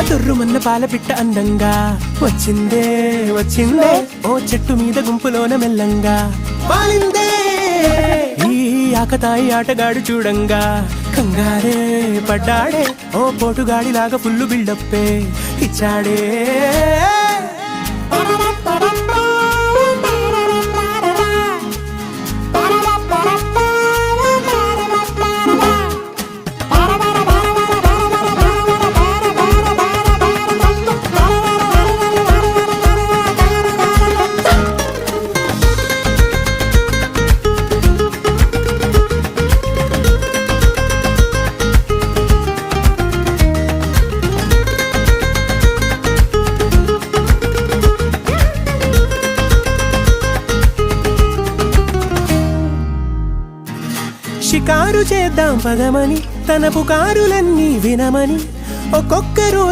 తుర్రుమన్న పాల పిట్ట అందంగా వచ్చిందే వచ్చిందే ఓ చెట్టు మీద గుంపులోన మెల్లంగా పాలిందే ఈ ఆకతాయి ఆటగాడు చూడంగా కంగారే పడ్డాడే ఓ పోటుగాడిలాగా ఫుల్లు బిల్డప్పే ఇచ్చాడే షికారు చేద్దాం పదమని తన పుకారులన్నీ వినమని ఒక్కొక్కరు